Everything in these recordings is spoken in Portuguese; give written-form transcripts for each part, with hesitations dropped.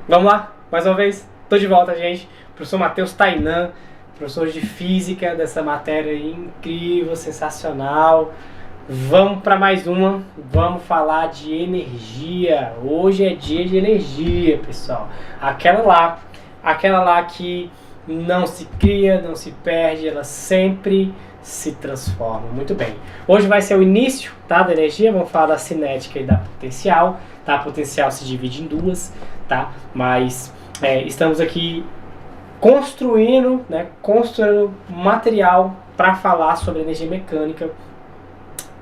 Vamos lá, mais uma vez, tô de volta, gente. Professor Matheus Tainan, professor de física dessa matéria incrível, sensacional. Vamos para mais uma, vamos falar de energia. Hoje é dia de energia, pessoal. Aquela lá que não se cria, não se perde, ela sempre se transforma. Muito bem. Hoje vai ser o início, tá, da energia. Vamos falar da cinética e da potencial. Tá? A potencial se divide em duas, tá? Mas estamos aqui construindo material para falar sobre energia mecânica.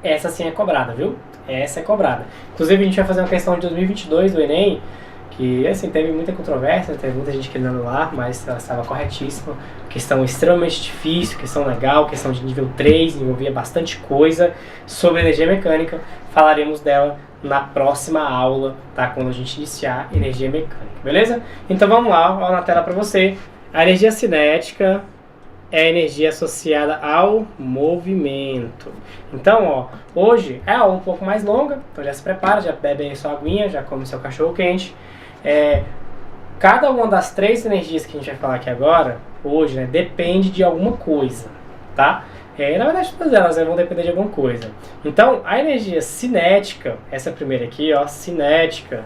Essa sim é cobrada, viu? Essa é cobrada. Inclusive a gente vai fazer uma questão de 2022 do Enem, que assim, teve muita controvérsia, teve muita gente querendo lá, mas ela estava corretíssima. Questão extremamente difícil, questão legal, questão de nível 3, envolvia bastante coisa sobre energia mecânica. Falaremos dela na próxima aula, tá? Quando a gente iniciar energia mecânica, beleza? Então vamos lá, ó, na tela para você. A energia cinética é a energia associada ao movimento. Então, ó, hoje é a aula um pouco mais longa, então já se prepara, já bebe aí sua aguinha, já come seu cachorro quente. Cada uma das três energias que a gente vai falar aqui agora, hoje, né, depende de alguma coisa, tá? Na verdade, todas elas vão depender de alguma coisa. Então, a energia cinética, essa primeira aqui, ó, cinética,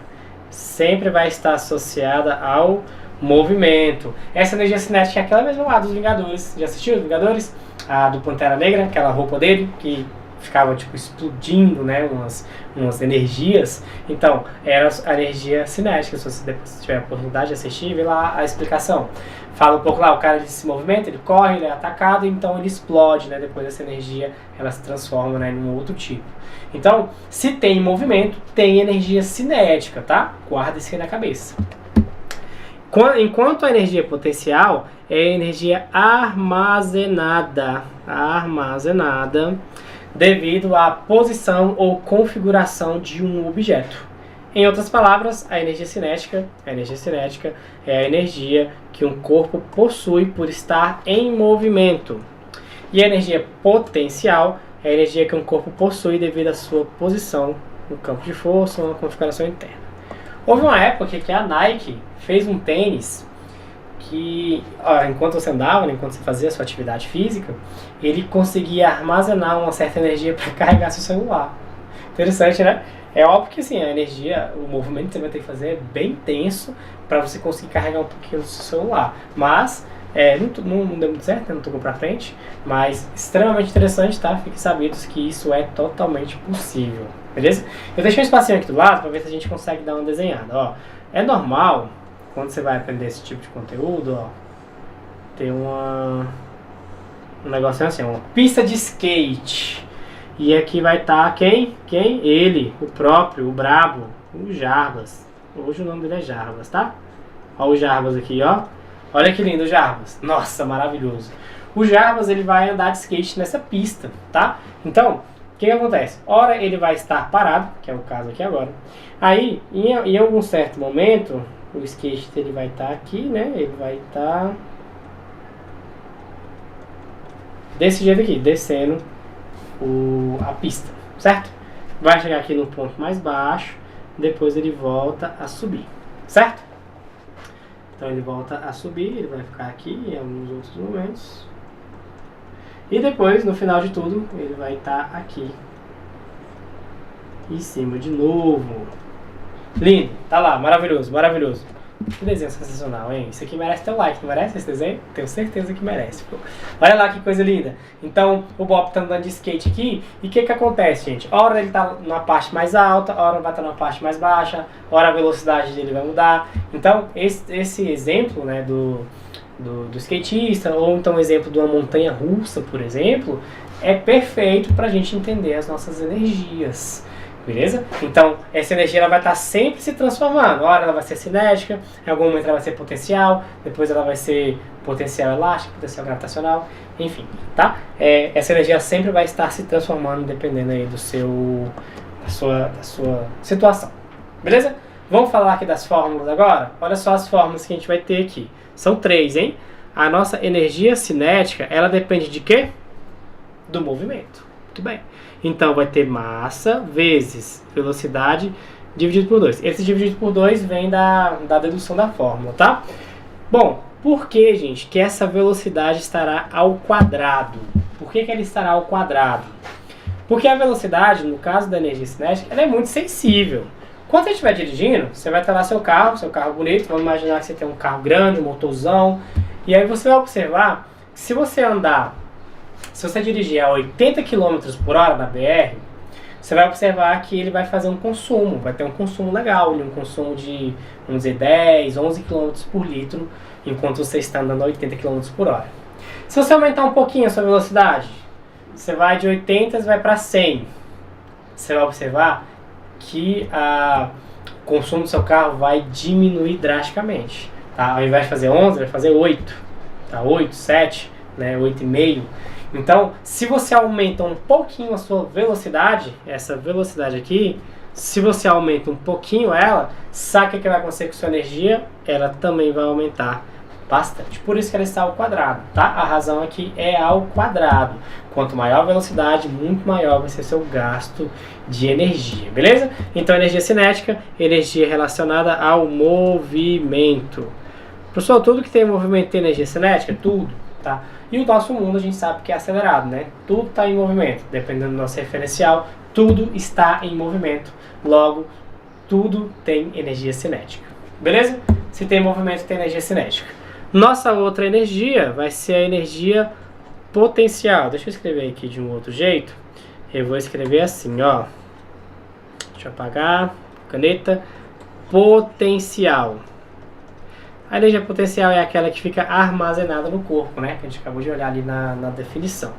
sempre vai estar associada ao movimento. Essa energia cinética é aquela mesma lá dos Vingadores. Já assistiu os Vingadores? A do Pantera Negra, aquela roupa dele que ficava tipo explodindo, né, umas energias. Então, era a energia cinética. Se você depois tiver a oportunidade de assistir, vê lá a explicação. Fala um pouco lá, o cara se movimenta, ele corre, ele é atacado, então ele explode, né? Depois dessa energia, ela se transforma, né, em um outro tipo. Então, se tem movimento, tem energia cinética, tá? Guarda isso aí na cabeça. Enquanto a energia potencial é a energia armazenada devido à posição ou configuração de um objeto. Em outras palavras, a energia cinética é a energia que um corpo possui por estar em movimento. E a energia potencial é a energia que um corpo possui devido à sua posição no campo de força ou na configuração interna. Houve uma época que a Nike fez um tênis que, enquanto você andava, enquanto você fazia a sua atividade física, ele conseguia armazenar uma certa energia para carregar seu celular. Interessante, né? É óbvio que assim, a energia, o movimento que você vai ter que fazer é bem intenso para você conseguir carregar um pouquinho do seu celular. Mas não deu muito certo, não tocou para frente, mas extremamente interessante, tá? Fiquem sabidos que isso é totalmente possível, beleza? Eu deixei um espacinho aqui do lado para ver se a gente consegue dar uma desenhada, ó. É normal, quando você vai aprender esse tipo de conteúdo, ó, ter um negocinho assim, uma pista de skate. E aqui vai estar quem? Ele, o próprio, o brabo, o Jarbas. Hoje o nome dele é Jarbas, tá? Ó o Jarbas aqui, ó. Olha que lindo o Jarbas. Nossa, maravilhoso. O Jarbas, ele vai andar de skate nessa pista, tá? Então, o que acontece? Ora ele vai estar parado, que é o caso aqui agora. Aí, em algum certo momento, o skate dele vai estar aqui, né? Ele vai estar desse jeito aqui, descendo a pista, certo? Vai chegar aqui no ponto mais baixo, depois ele volta a subir, certo? Então ele volta a subir, ele vai ficar aqui em alguns outros momentos. E depois, no final de tudo, ele vai estar aqui em cima de novo. Lindo, tá lá, maravilhoso, maravilhoso. Que desenho sensacional, hein? Isso aqui merece teu like, não merece esse desenho? Tenho certeza que merece, pô. Olha lá que coisa linda. Então, o Bob tá andando de skate aqui. E o que acontece, gente? Hora ele tá na parte mais alta, hora vai estar na parte mais baixa, hora a velocidade dele vai mudar. Então, esse exemplo, né, do skatista, ou então o exemplo de uma montanha russa, por exemplo, é perfeito pra gente entender as nossas energias. Beleza? Então, essa energia ela vai estar sempre se transformando. Ora ela vai ser cinética, em algum momento ela vai ser potencial, depois ela vai ser potencial elástico, potencial gravitacional, enfim, tá? Essa energia sempre vai estar se transformando dependendo aí da sua situação. Beleza? Vamos falar aqui das fórmulas agora? Olha só as fórmulas que a gente vai ter aqui. São 3, hein? A nossa energia cinética, ela depende de quê? Do movimento. Muito bem. Então vai ter massa vezes velocidade dividido por 2. Esse dividido por 2 vem da dedução da fórmula, tá? Bom, por que, gente, que essa velocidade estará ao quadrado? Por que ela estará ao quadrado? Porque a velocidade, no caso da energia cinética, ela é muito sensível. Quando você estiver dirigindo, você vai ter lá seu carro bonito, vamos imaginar que você tem um carro grande, um motorzão, e aí você vai observar que se você dirigir a 80 km por hora na BR, você vai observar que ele vai fazer um consumo, vai ter um consumo legal, um consumo de, vamos dizer, 10, 11 km por litro, enquanto você está andando a 80 km por hora. Se você aumentar um pouquinho a sua velocidade, você vai de 80 e vai para 100, você vai observar que o consumo do seu carro vai diminuir drasticamente. Tá? Ao invés de fazer 11, vai fazer 8, tá? 8, 7, né? 8,5. Então, se você aumenta um pouquinho a sua velocidade, essa velocidade aqui, se você aumenta um pouquinho ela, sabe o que vai acontecer com sua energia? Ela também vai aumentar bastante. Por isso que ela está ao quadrado, tá? A razão aqui é ao quadrado. Quanto maior a velocidade, muito maior vai ser seu gasto de energia, beleza? Então, energia cinética, energia relacionada ao movimento. Pessoal, tudo que tem movimento tem energia cinética? Tudo, tá? E o nosso mundo a gente sabe que é acelerado, né? Tudo está em movimento, dependendo do nosso referencial, tudo está em movimento. Logo, tudo tem energia cinética, beleza? Se tem movimento, tem energia cinética. Nossa outra energia vai ser a energia potencial. Deixa eu escrever aqui de um outro jeito. Eu vou escrever assim, ó. Deixa eu apagar. Caneta. Potencial. A energia potencial é aquela que fica armazenada no corpo, né? Que a gente acabou de olhar ali na definição.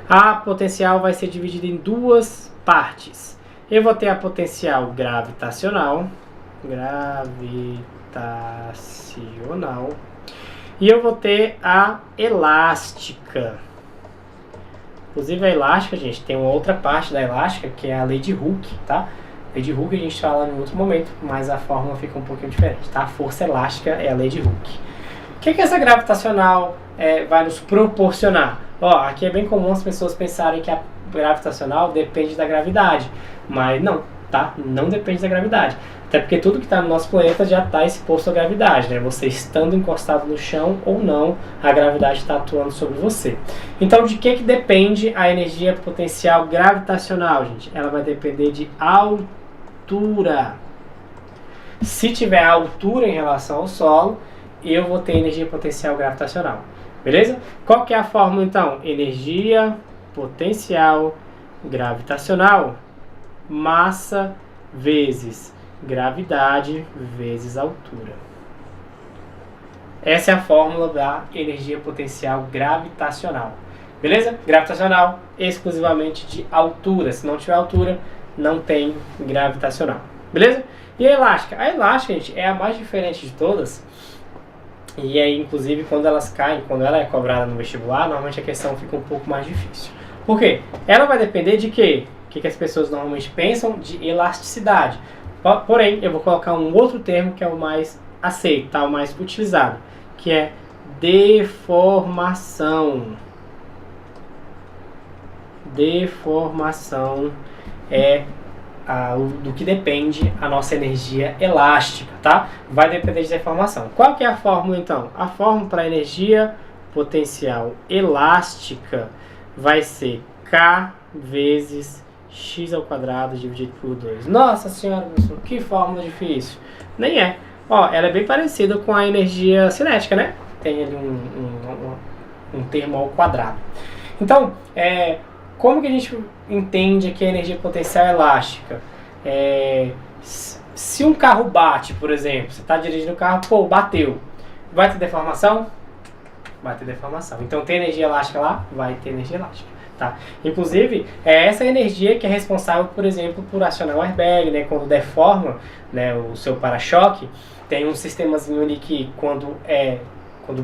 A potencial vai ser dividida em duas partes. Eu vou ter a potencial gravitacional. E eu vou ter a elástica. Inclusive a elástica, gente, tem uma outra parte da elástica que é a lei de Hooke, tá? A lei de Hooke a gente fala em outro momento, mas a fórmula fica um pouquinho diferente, tá? A força elástica é a lei de Hooke. O que essa gravitacional vai nos proporcionar? Ó, aqui é bem comum as pessoas pensarem que a gravitacional depende da gravidade, mas não, tá? Não depende da gravidade. Até porque tudo que está no nosso planeta já está exposto à gravidade, né? Você estando encostado no chão ou não, a gravidade está atuando sobre você. Então, de que depende a energia potencial gravitacional, gente? Ela vai depender de altura. Se tiver altura em relação ao solo, eu vou ter energia potencial gravitacional. Beleza? Qual que é a fórmula, então? Energia potencial gravitacional, massa vezes gravidade vezes altura. Essa é a fórmula da energia potencial gravitacional. Beleza? Gravitacional exclusivamente de altura. Se não tiver altura, não tem gravitacional. Beleza? E a elástica? A elástica, gente, é a mais diferente de todas. E aí, inclusive, quando elas caem, quando ela é cobrada no vestibular, normalmente a questão fica um pouco mais difícil. Por quê? Ela vai depender de quê? O que as pessoas normalmente pensam? De elasticidade. Porém, eu vou colocar um outro termo que é o mais aceito, tá? O mais utilizado, que é deformação. Deformação é do que depende a nossa energia elástica, tá? Vai depender de deformação. Qual que é a fórmula, então? A fórmula para a energia potencial elástica vai ser K vezes x ao quadrado dividido por 2. Nossa senhora, professor, que fórmula difícil. Nem é. Ó, ela é bem parecida com a energia cinética, né? Tem ali um termo ao quadrado. Então, como que a gente entende que a energia potencial elástica? Se um carro bate, por exemplo, você está dirigindo o carro, pô, bateu. Vai ter deformação? Vai ter deformação. Então, tem energia elástica lá? Vai ter energia elástica. Tá? Inclusive, é essa energia que é responsável, por exemplo, por acionar o airbag, né? Quando deforma, né, o seu para-choque, tem um sistemazinho ali que quando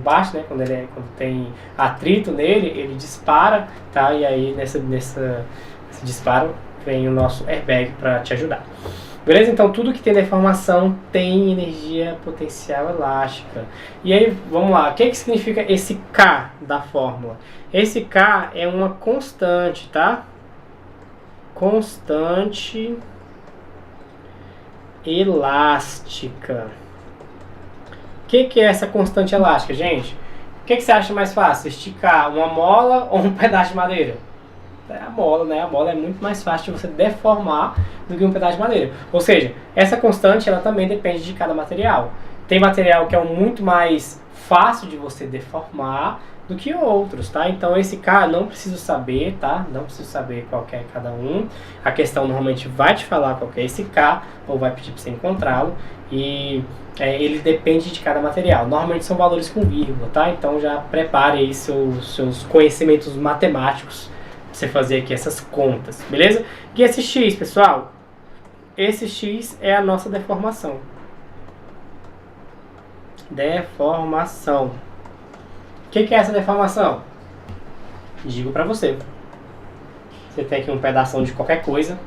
bate, né, quando tem atrito nele, ele dispara, tá? E aí nesse disparo vem o nosso airbag para te ajudar. Beleza? Então tudo que tem deformação tem energia potencial elástica. E aí, vamos lá, o que significa esse K da fórmula? Esse K é uma constante, tá? Constante elástica. O que é essa constante elástica, gente? O que você acha mais fácil? Esticar uma mola ou um pedaço de madeira? É a mola, né? A mola é muito mais fácil de você deformar do que um pedaço de madeira. Ou seja, essa constante ela também depende de cada material. Tem material que é muito mais fácil de você deformar do que outros, tá? Então esse K não preciso saber, tá? Não preciso saber qual é cada um. A questão normalmente vai te falar qual é esse K ou vai pedir para você encontrá-lo e ele depende de cada material. Normalmente são valores com vírgula, tá? Então já prepare aí seus conhecimentos matemáticos para você fazer aqui essas contas, beleza? E esse X, pessoal, esse X é a nossa deformação. Deformação. O que é essa deformação? Digo para você. Você tem aqui um pedaço de qualquer coisa.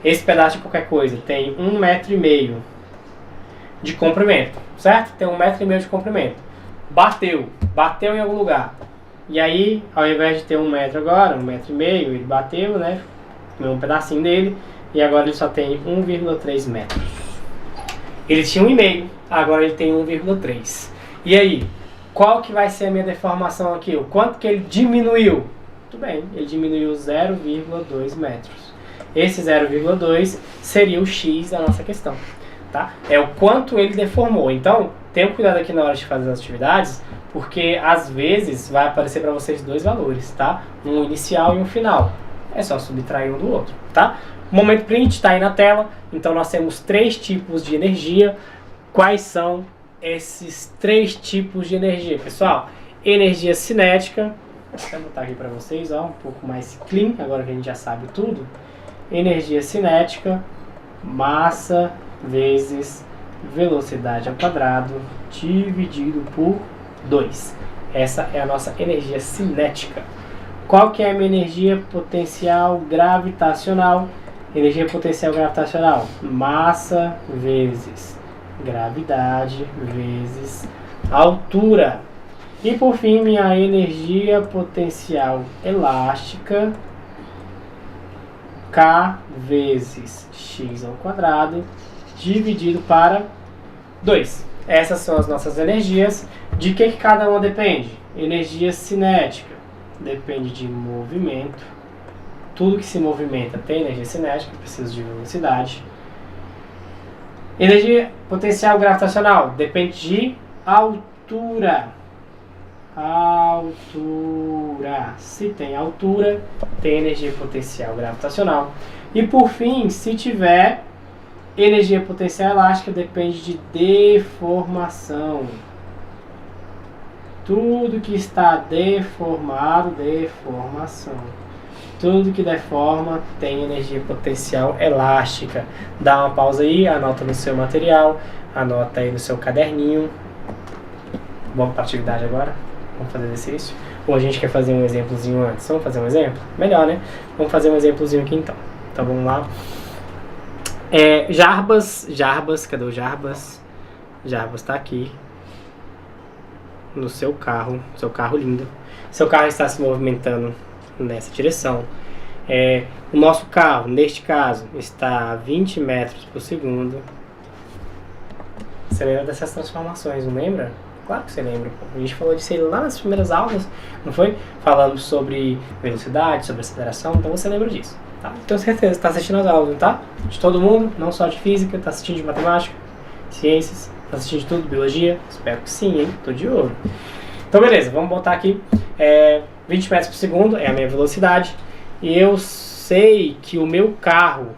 Esse pedaço de qualquer coisa tem 1,5 metro de comprimento, certo? Tem 1,5 metro de comprimento. Bateu em algum lugar. E aí, ao invés de ter 1 metro agora, 1,5 metro, ele bateu, né? Comeu um pedacinho dele. E agora ele só tem 1,3 metros. Ele tinha 1,5, agora ele tem 1,3. E aí, qual que vai ser a minha deformação aqui? O quanto que ele diminuiu? Muito bem, ele diminuiu 0,2 metros. Esse 0,2 seria o X da nossa questão, tá? É o quanto ele deformou. Então, tenham cuidado aqui na hora de fazer as atividades, porque às vezes vai aparecer para vocês dois valores, tá? Um inicial e um final. É só subtrair um do outro, tá? O momento print está aí na tela. Então nós temos 3 tipos de energia. Quais são esses 3 tipos de energia, pessoal? Energia cinética. Vou botar aqui para vocês, ó, um pouco mais clean, agora que a gente já sabe tudo. Energia cinética, massa vezes velocidade ao quadrado dividido por 2. Essa é a nossa energia cinética. Qual que é a minha energia potencial gravitacional? Energia potencial gravitacional, massa vezes gravidade vezes altura. E por fim, minha energia potencial elástica, K vezes x ao quadrado, dividido para 2. Essas são as nossas energias. De que cada uma depende? Energia cinética depende de movimento. Tudo que se movimenta tem energia cinética, precisa de velocidade. Energia potencial gravitacional depende de altura. Altura. Se tem altura, tem energia potencial gravitacional. E por fim, se tiver energia potencial elástica, depende de deformação. Tudo que está deformado, deformação. Tudo que deforma tem energia potencial elástica. Dá uma pausa aí, anota no seu material, anota aí no seu caderninho. Vamos para a atividade agora? Vamos fazer exercício? Ou a gente quer fazer um exemplozinho antes? Vamos fazer um exemplo? Melhor, né? Vamos fazer um exemplozinho aqui então. Então vamos lá. Jarbas, cadê o Jarbas? Jarbas está aqui no seu carro lindo. Seu carro está se movimentando nessa direção. O nosso carro, neste caso, está a 20 metros por segundo. Você lembra dessas transformações, não lembra? Claro que você lembra. A gente falou disso aí lá nas primeiras aulas, não foi? Falamos sobre velocidade, sobre aceleração, então você lembra disso. Tá? Tenho certeza que está assistindo as aulas, tá? De todo mundo, não só de física, está assistindo de matemática, ciências, está assistindo de tudo, biologia. Espero que sim, hein? Tô de olho. Então beleza, vamos botar aqui 20 metros por segundo é a minha velocidade. E eu sei que o meu carro,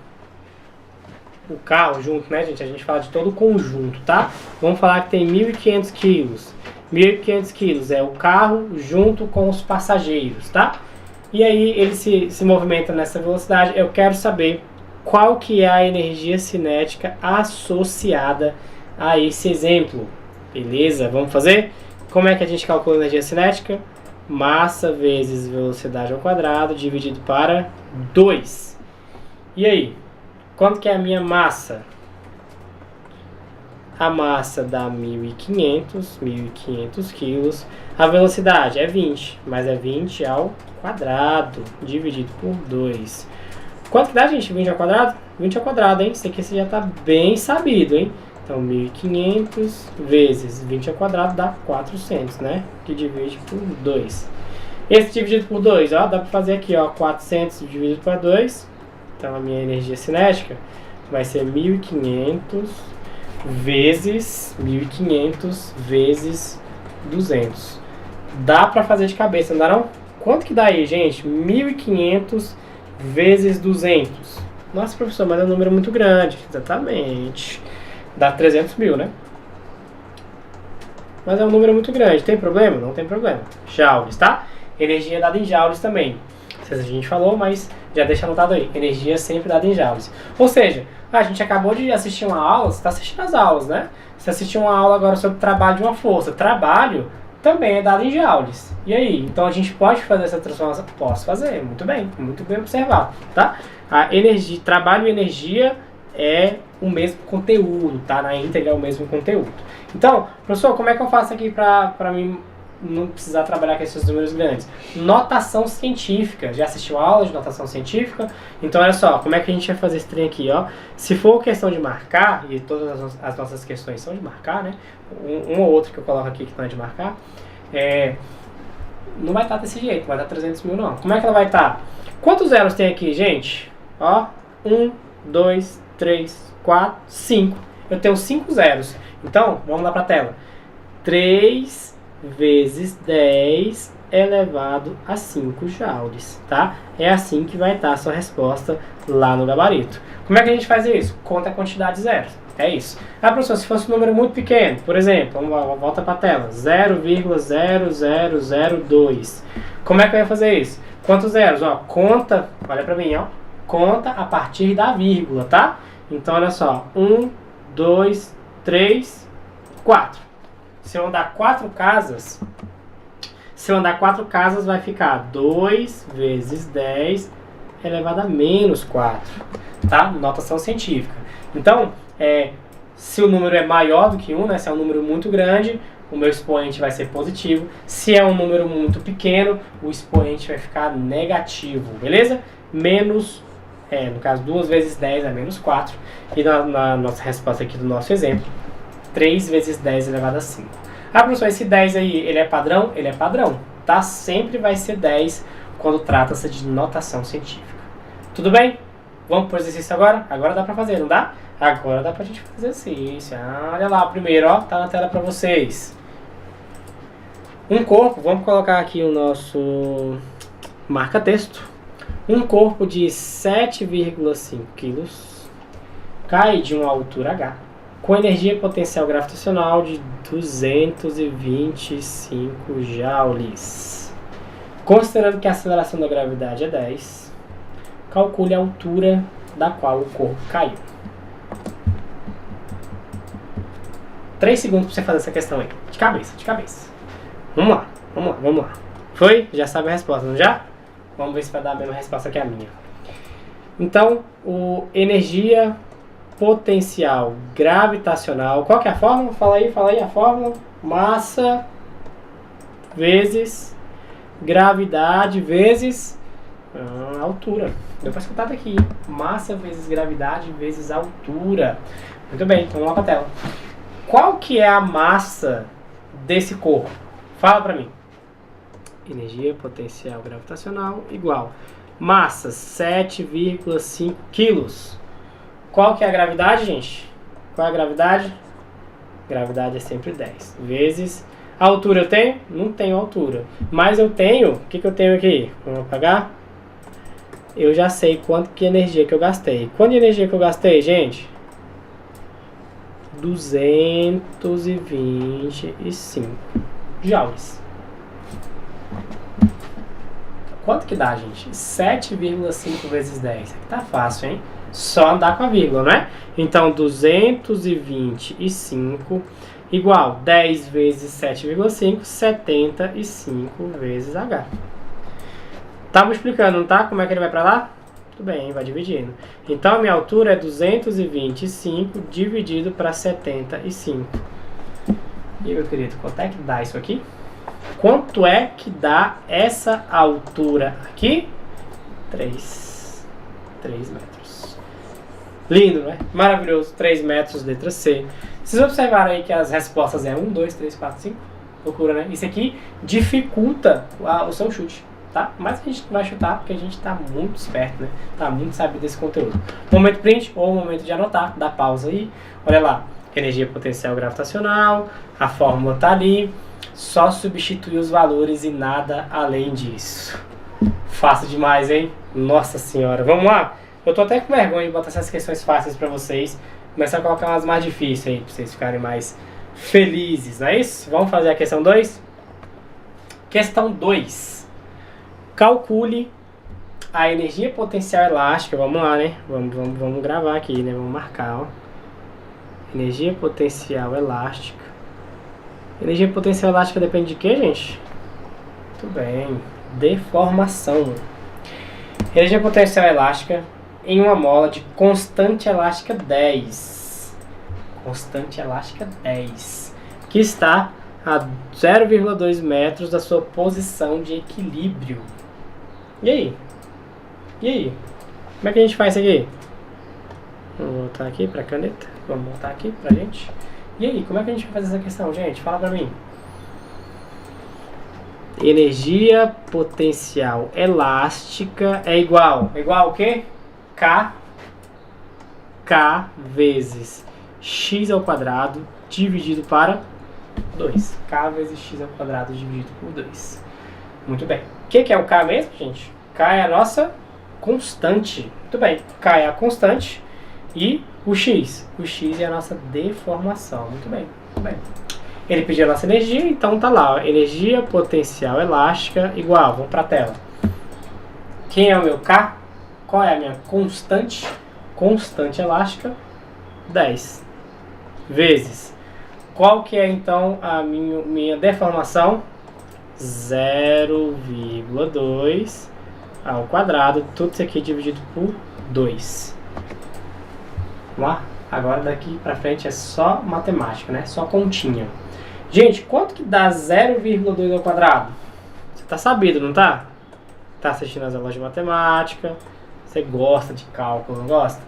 o carro junto, né, gente? A gente fala de todo o conjunto, tá? Vamos falar que tem 1.500 quilos. 1.500 quilos é o carro junto com os passageiros, tá? E aí ele se movimenta nessa velocidade. Eu quero saber qual que é a energia cinética associada a esse exemplo. Beleza? Vamos fazer? Como é que a gente calcula a energia cinética? Massa vezes velocidade ao quadrado dividido para 2. E aí? Quanto que é a minha massa? A massa dá 1.500 quilos. A velocidade é 20, mas é 20 ao quadrado dividido por 2. Quanto que dá, gente? 20 ao quadrado? 20 ao quadrado, hein? Isso aqui você já tá bem sabido, hein? Então, 1.500 vezes 20 ao quadrado dá 400, né? Que divide por 2. Esse dividido por 2, ó, dá pra fazer aqui, ó, 400 dividido por 2. Então, a minha energia cinética vai ser 1.500 vezes 200. Dá pra fazer de cabeça, não dá não? Quanto que dá aí, gente? 1.500 vezes 200. Nossa, professor, mas é um número muito grande. Exatamente. Dá 300 mil, né? Mas é um número muito grande. Tem problema? Não tem problema. Joules, tá? Energia dada em joules também. Não sei se a gente falou, mas já deixa anotado aí. Energia sempre dada em joules. Ou seja, a gente acabou de assistir uma aula. Você está assistindo as aulas, né? Você assistiu uma aula agora sobre trabalho de uma força. Trabalho também é dado em joules. E aí? Então a gente pode fazer essa transformação? Posso fazer. Muito bem observado, tá? A energia, trabalho e energia é o mesmo conteúdo, tá? Na íntegra é o mesmo conteúdo. Então, professor, como é que eu faço aqui para mim não precisar trabalhar com esses números grandes? Notação científica. Já assistiu a aula de notação científica? Então, olha só, como é que a gente vai fazer esse trem aqui, ó? Se for questão de marcar, e todas as nossas questões são de marcar, né? Um ou outro que eu coloco aqui que não é de marcar, não vai estar desse jeito, vai dar 300 mil não. Como é que ela vai estar? Quantos zeros tem aqui, gente? Ó, 1, 2, 3, 4, 5. Eu tenho 5 zeros. Então, vamos lá para a tela. 3 vezes 10 elevado a 5 joules, tá? É assim que vai estar a sua resposta lá no gabarito. Como é que a gente faz isso? Conta a quantidade de zeros. É isso. Ah, professor, se fosse um número muito pequeno, por exemplo, vamos lá, volta para a tela. 0,0002. Como é que eu ia fazer isso? Quantos zeros? Ó, conta, olha para mim, ó. Conta a partir da vírgula, tá? Então, olha só. 1, 2, 3, 4. Se eu andar 4 casas, vai ficar 2 vezes 10 elevado a menos 4, tá? Notação científica. Então, se o número é maior do que 1, né? Se é um número muito grande, o meu expoente vai ser positivo. Se é um número muito pequeno, o expoente vai ficar negativo, beleza? Menos, no caso, 2 vezes 10 é menos 4. E na nossa resposta aqui do nosso exemplo, 3 vezes 10 elevado a 5. Ah, professor, esse 10 aí, ele é padrão? Ele é padrão, tá? Sempre vai ser 10 quando trata-se de notação científica. Tudo bem? Vamos pro exercício agora? Agora dá pra fazer, não dá? Agora dá pra gente fazer exercício. Olha lá, o primeiro, ó, tá na tela pra vocês. Um corpo, vamos colocar aqui o nosso marca-texto. Um corpo de 7,5 kg cai de uma altura h com energia potencial gravitacional de 225 joules. Considerando que a aceleração da gravidade é 10, calcule a altura da qual o corpo caiu. 3 segundos para você fazer essa questão aí. De cabeça. Vamos lá. Foi? Já sabe a resposta, não já? Vamos ver se vai dar a mesma resposta que a minha. Então, energia potencial gravitacional. Qual que é a fórmula? Fala aí a fórmula. Massa vezes gravidade vezes altura. Deu para escutar daqui. Massa vezes gravidade vezes altura. Muito bem, então vamos lá para a tela. Qual que é a massa desse corpo? Fala para mim. Energia potencial gravitacional igual massa 7,5 quilos. Qual que é a gravidade, gente? Qual é a gravidade? Gravidade é sempre 10 vezes a altura. Eu tenho? Não tenho altura, mas eu tenho, o que eu tenho aqui? Vamos apagar. Eu já sei quanto que energia que eu gastei. Quanto de energia que eu gastei, gente? 225 joules. Quanto que dá, gente? 7,5 vezes 10. Aqui tá fácil, hein? Só andar com a vírgula, né? Então, 225 igual 10 vezes 7,5, 75 vezes H. Tá multiplicando, não tá? Como é que ele vai pra lá? Tudo bem, vai dividindo. Então, a minha altura é 225 dividido para 75. E, meu querido, quanto é que dá isso aqui? Quanto é que dá essa altura aqui? 3. 3 metros. Lindo, né? Maravilhoso. 3 metros, letra C. Vocês observaram aí que as respostas é 1, 2, 3, 4, 5. Loucura, né? Isso aqui dificulta o seu chute, tá? Mas a gente vai chutar porque a gente tá muito esperto, né? Tá muito sabido desse conteúdo. Momento print ou momento de anotar. Dá pausa aí. Olha lá. Energia potencial gravitacional. A fórmula tá ali. Só substituir os valores e nada além disso. Fácil demais, hein? Nossa senhora. Vamos lá? Eu tô até com vergonha de botar essas questões fáceis pra vocês. Começar a colocar umas mais difíceis aí, pra vocês ficarem mais felizes, não é isso? Vamos fazer a questão 2? Questão 2. Calcule a energia potencial elástica. Vamos lá, né? Vamos gravar aqui, né? Vamos marcar, ó. Energia potencial elástica. Energia potencial elástica depende de quê, gente? Muito bem. Deformação. Energia potencial elástica em uma mola de constante elástica 10. Constante elástica 10. Que está a 0,2 metros da sua posição de equilíbrio. E aí? E aí? Como é que a gente faz isso aqui? Vamos voltar aqui para a caneta. Vamos voltar aqui pra gente. E aí, como é que a gente vai fazer essa questão, gente? Fala pra mim. Energia potencial elástica é igual. É igual ao quê? K vezes x ao quadrado dividido para 2. K vezes x ao quadrado dividido por 2. Muito bem. O que é o K mesmo, gente? K é a nossa constante. Muito bem. K é a constante e o x. O x é a nossa deformação. Muito bem. Muito bem. Ele pediu a nossa energia, então tá lá. Ó, energia potencial elástica igual. Vamos para a tela. Quem é o meu K? Qual é a minha constante? Constante elástica, 10. Vezes. Qual que é então a minha deformação? 0,2 ao quadrado. Tudo isso aqui dividido por 2. Vamos lá? Agora daqui pra frente é só matemática, né? Só continha. Gente, quanto que dá 0,2 ao quadrado? Você tá sabido, não tá? Tá assistindo as aulas de matemática. Você gosta de cálculo, não gosta?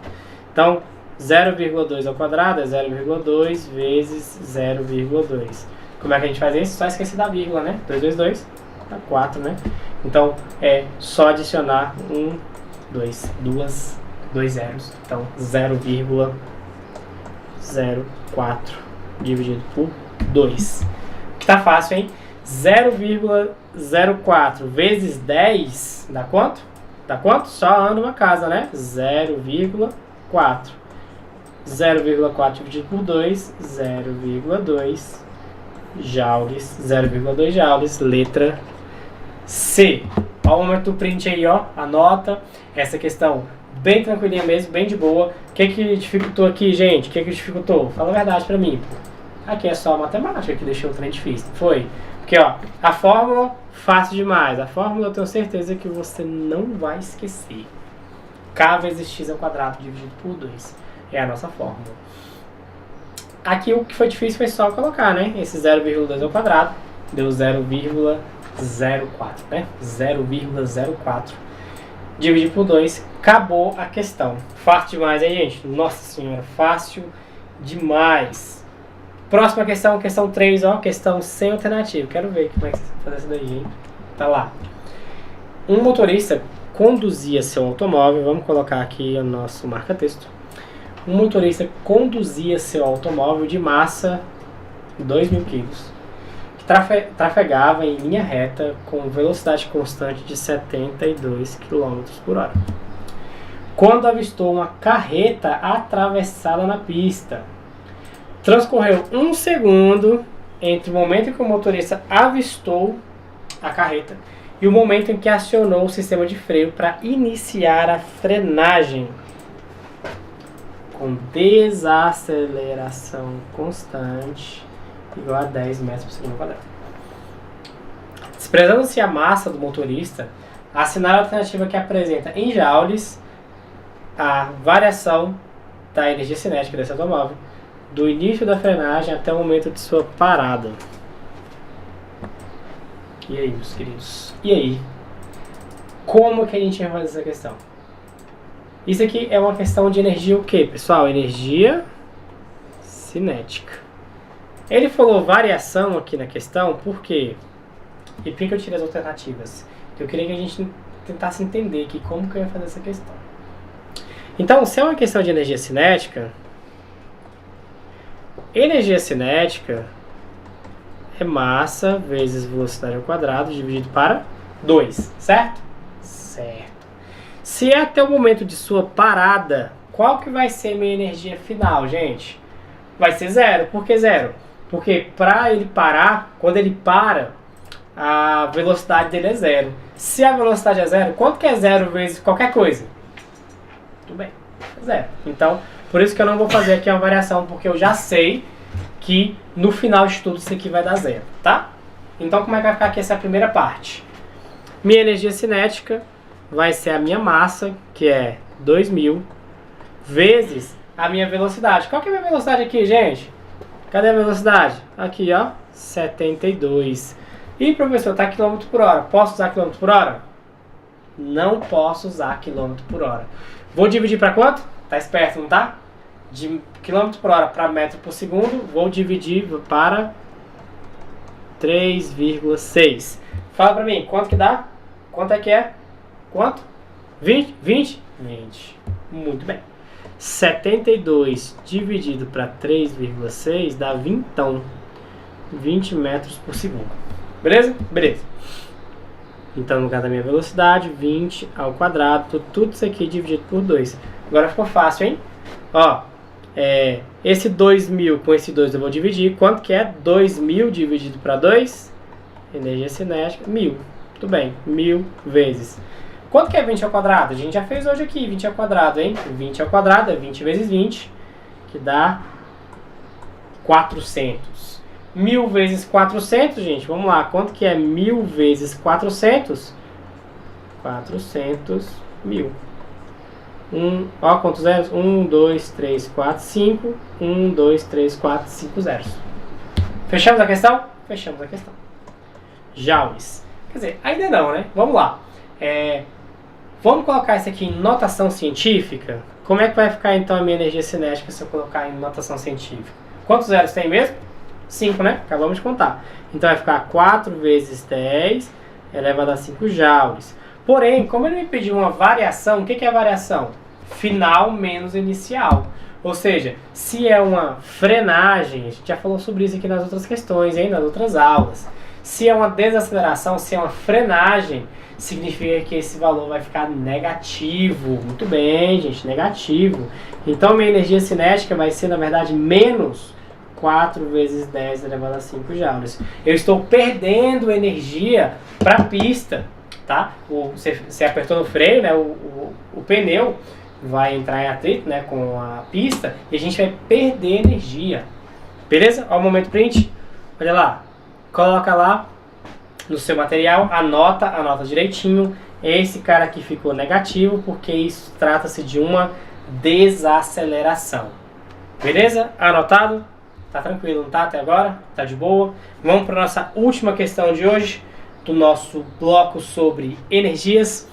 Então, 0,2 ao quadrado é 0,2 vezes 0,2. Como é que a gente faz isso? Só esquecer da vírgula, né? 2 vezes 2 dá 4, né? Então, é só adicionar 2 zeros. Então, 0,04 dividido por 2. Que tá fácil, hein? 0,04 vezes 10 dá quanto? Dá quanto? Só anda uma casa, né? 0,4. 0,4 dividido por 2, 0,2 joules. 0,2 joules, letra C. Ó o momento do print aí, ó. Anota essa questão bem tranquilinha mesmo, bem de boa. O que dificultou aqui, gente? O que dificultou? Fala a verdade pra mim. Aqui é só a matemática que deixou o trem difícil. Foi? Porque, ó, a fórmula, fácil demais. A fórmula eu tenho certeza que você não vai esquecer. K vezes x ao quadrado dividido por 2. É a nossa fórmula. Aqui o que foi difícil foi só colocar, né? Esse 0,2 ao quadrado deu 0,04, né? 0,04 dividir por 2. Acabou a questão. Fácil demais, hein, gente? Nossa senhora, fácil demais. Próxima questão, questão 3, ó. Questão sem alternativa. Quero ver como é que vocês vão fazer isso daí, hein? Tá lá. Um motorista conduzia seu automóvel. Vamos colocar aqui o nosso marca-texto. Um motorista conduzia seu automóvel de massa 2.000 kg, que trafegava em linha reta com velocidade constante de 72 km por hora. Quando avistou uma carreta atravessada na pista, transcorreu 1 segundo entre o momento em que o motorista avistou a carreta e o momento em que acionou o sistema de freio para iniciar a frenagem com desaceleração constante igual a 10 metros por segundo quadrado. Desprezando-se a massa do motorista, assinale a alternativa que apresenta em joules a variação da energia cinética desse automóvel do início da frenagem até o momento de sua parada. E aí, meus queridos? E aí? Como que a gente vai fazer essa questão? Isso aqui é uma questão de energia o quê, pessoal? Energia cinética. Ele falou variação aqui na questão, por quê? E por que eu tirei as alternativas? Eu queria que a gente tentasse entender aqui como que eu ia fazer essa questão. Então, se é uma questão de energia cinética é massa vezes velocidade ao quadrado dividido para 2, certo? Certo. Se é até o momento de sua parada, qual que vai ser minha energia final, gente? Vai ser zero. Por que zero? Porque para ele parar, quando ele para, a velocidade dele é zero. Se a velocidade é zero, quanto que é zero vezes qualquer coisa? Tudo bem, é zero. Então, por isso que eu não vou fazer aqui uma variação, porque eu já sei que no final de tudo isso aqui vai dar zero, tá? Então, como é que vai ficar aqui essa primeira parte? Minha energia cinética vai ser a minha massa, que é 2.000, vezes a minha velocidade. Qual que é a minha velocidade aqui, gente? Cadê a velocidade? Aqui, ó, 72. E, professor, tá quilômetro por hora. Posso usar quilômetro por hora? Não posso usar quilômetro por hora. Vou dividir para quanto? Tá esperto, não tá? De quilômetro por hora para metro por segundo, vou dividir para 3,6. Fala para mim, quanto que dá? Quanto é que é? Quanto? 20? 20? 20. Muito bem. 72 dividido para 3,6 dá 20 metros por segundo. Beleza? Beleza. Então, no lugar da minha velocidade, 20 ao quadrado, tudo isso aqui dividido por 2. Agora ficou fácil, hein? Ó, esse 2.000 com esse 2 eu vou dividir. Quanto que é? 2.000 dividido para 2? Energia cinética, 1.000. Muito bem, 1.000 vezes. Quanto que é 20 ao quadrado? A gente já fez hoje aqui, 20 ao quadrado, hein? 20 ao quadrado é 20 vezes 20, que dá 400. 1.000 vezes 400, gente, vamos lá. Quanto que é 1.000 vezes 400? 400.000. Ó, quantos zeros? 1, 2, 3, 4, 5. 1, 2, 3, 4, 5 zeros. Fechamos a questão? Fechamos a questão. Joules. Quer dizer, ainda não, né? Vamos lá. Vamos colocar isso aqui em notação científica? Como é que vai ficar então a minha energia cinética se eu colocar em notação científica? Quantos zeros tem mesmo? 5, né? Acabamos de contar. Então vai ficar 4 vezes 10 elevado a 5 joules. Porém, como ele me pediu uma variação, o que é variação? Final menos inicial. Ou seja, se é uma frenagem, a gente já falou sobre isso aqui nas outras questões, hein? Nas outras aulas. Se é uma desaceleração, se é uma frenagem, significa que esse valor vai ficar negativo. Muito bem, gente, negativo. Então, minha energia cinética vai ser, na verdade, menos 4 vezes 10 elevado a 5 joules. Eu estou perdendo energia para a pista, tá? Você apertou no freio, né? O pneu vai entrar em atrito, né, com a pista e a gente vai perder energia. Beleza? Olha o momento print. Olha lá. Coloca lá no seu material, anota direitinho. Esse cara aqui ficou negativo porque isso trata-se de uma desaceleração. Beleza? Anotado? Tá tranquilo, não tá até agora? Tá de boa? Vamos para nossa última questão de hoje, do nosso bloco sobre energias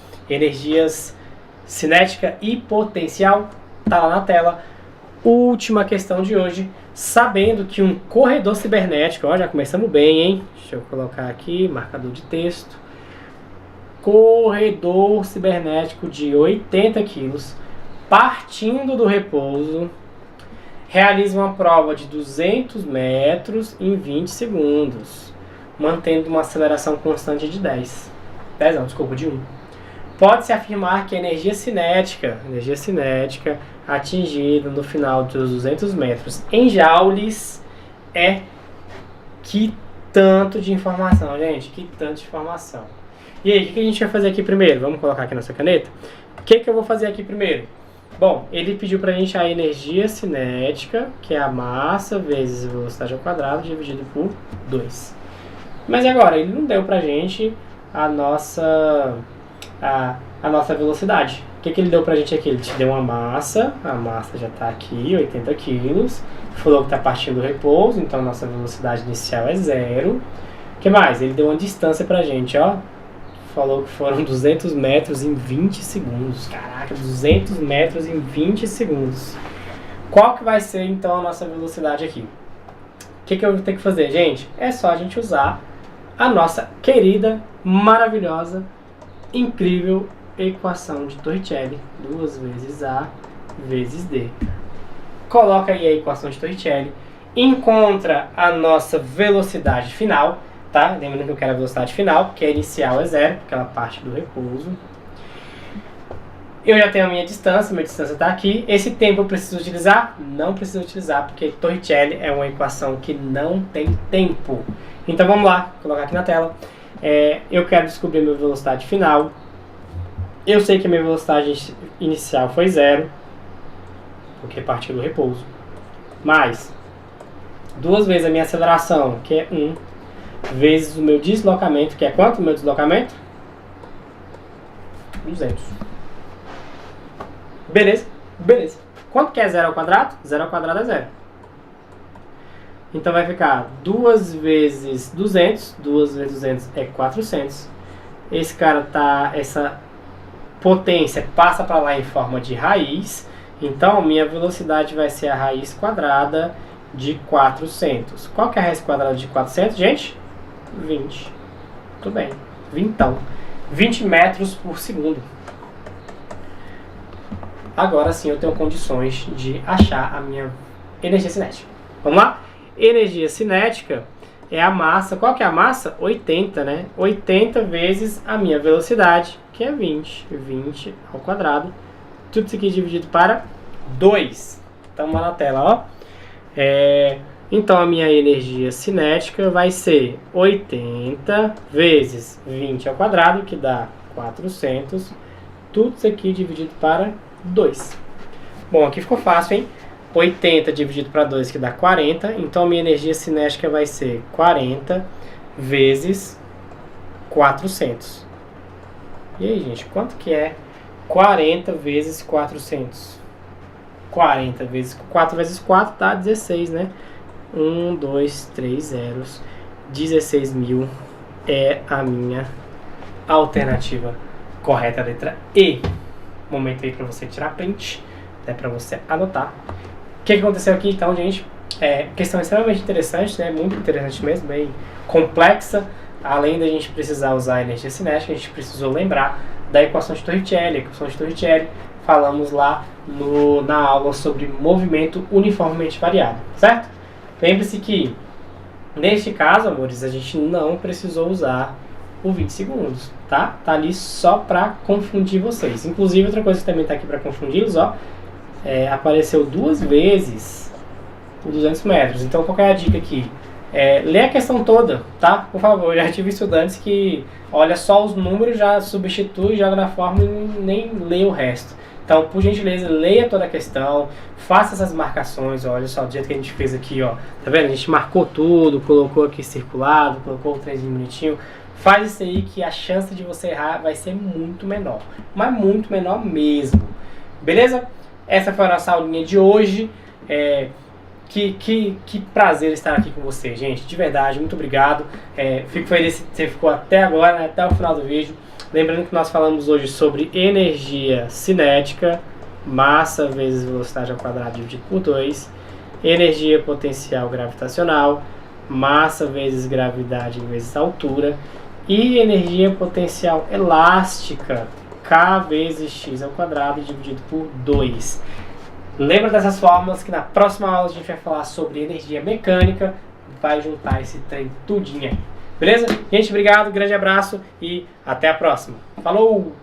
cinética e potencial. Tá lá na tela. Última questão de hoje, sabendo que um corredor cibernético, ó, já começamos bem, hein? Deixa eu colocar aqui, marcador de texto. Corredor cibernético de 80 quilos, partindo do repouso, realiza uma prova de 200 metros em 20 segundos, mantendo uma aceleração constante de de 1. Pode-se afirmar que a energia cinética atingida no final dos 200 metros em joules é que tanto de informação, gente, que tanto de informação. E aí, o que a gente vai fazer aqui primeiro? Vamos colocar aqui nossa caneta? O que eu vou fazer aqui primeiro? Bom, ele pediu pra gente a energia cinética, que é a massa vezes a velocidade ao quadrado, dividido por 2. Mas agora, ele não deu pra gente a nossa velocidade. O que ele deu pra gente aqui? Ele te deu uma massa, a massa já tá aqui, 80 quilos. Falou que tá partindo do repouso, então a nossa velocidade inicial é 0. O que mais? Ele deu uma distância pra gente, ó. falou que foram 200 metros em 20 segundos. Caraca, 200 metros em 20 segundos. Qual que vai ser, então, a nossa velocidade aqui? O que eu vou ter que fazer, gente? É só a gente usar a nossa querida, maravilhosa, incrível equação de Torricelli. 2 vezes A vezes D. Coloca aí a equação de Torricelli. Encontra a nossa velocidade final. Tá? Lembrando que eu quero a velocidade final, porque a inicial é 0, aquela parte do repouso. Eu já tenho a minha distância está aqui. Esse tempo eu preciso utilizar? Não preciso utilizar, porque Torricelli é uma equação que não tem tempo. Então vamos lá, vou colocar aqui na tela. Eu quero descobrir a minha velocidade final. Eu sei que a minha velocidade inicial foi 0, porque partiu do repouso. Mais 2 vezes a minha aceleração, que é 1. Vezes o meu deslocamento, que é quanto o meu deslocamento? 200. Beleza? Beleza. Quanto que é 0 ao quadrado? 0 ao quadrado é 0. Então vai ficar 2 vezes 200. 2 vezes 200 é 400. Esse cara tá... Essa potência passa para lá em forma de raiz. Então minha velocidade vai ser a raiz quadrada de 400. Qual que é a raiz quadrada de 400, gente? 20. Tudo bem. Então, 20 metros por segundo. Agora sim eu tenho condições de achar a minha energia cinética. Vamos lá? Energia cinética é a massa. Qual que é a massa? 80, né? 80 vezes a minha velocidade, que é 20. 20 ao quadrado. Tudo isso aqui dividido para 2. Estamos lá na tela, ó. Então a minha energia cinética vai ser 80 vezes 20 ao quadrado, que dá 400. Tudo isso aqui dividido para 2. Bom, aqui ficou fácil, hein? 80 dividido para 2, que dá 40. Então a minha energia cinética vai ser 40 vezes 400. E aí, gente, quanto que é 40 vezes 400? 40 vezes 4 vezes 4 dá 16, né? 1, 2, 3 zeros. 16.000 é a minha alternativa correta, a letra E. Momento aí para você tirar print, né, para você anotar. O que aconteceu aqui então, gente? Questão extremamente interessante, né? Muito interessante mesmo, bem complexa. Além da gente precisar usar a energia cinética, a gente precisou lembrar da equação de Torricelli. A equação de Torricelli falamos lá na aula sobre movimento uniformemente variado, certo? Lembre-se que, neste caso, amores, a gente não precisou usar o 20 segundos, tá? Tá ali só para confundir vocês. Inclusive, outra coisa que também tá aqui para confundi-los, ó, apareceu 2 vezes o 200 metros. Então, qual é a dica aqui? Lê a questão toda, tá? Por favor, eu já tive estudantes que olha só os números, já substitui, joga na fórmula e nem lê o resto. Então, por gentileza, leia toda a questão, faça essas marcações, olha só, do jeito que a gente fez aqui, ó. Tá vendo? A gente marcou tudo, colocou aqui circulado, colocou o trenzinho bonitinho. Faz isso aí que a chance de você errar vai ser muito menor, mas muito menor mesmo. Beleza? Essa foi a nossa aulinha de hoje. Que prazer estar aqui com você, gente. De verdade, muito obrigado. Fico feliz que você ficou até agora, né, até o final do vídeo. Lembrando que nós falamos hoje sobre energia cinética, massa vezes velocidade ao quadrado dividido por 2, energia potencial gravitacional, massa vezes gravidade vezes altura, e energia potencial elástica, K vezes x ao quadrado dividido por 2. Lembra dessas fórmulas que na próxima aula a gente vai falar sobre energia mecânica, vai juntar esse trem tudinho aí. Beleza? Gente, obrigado, grande abraço e até a próxima. Falou!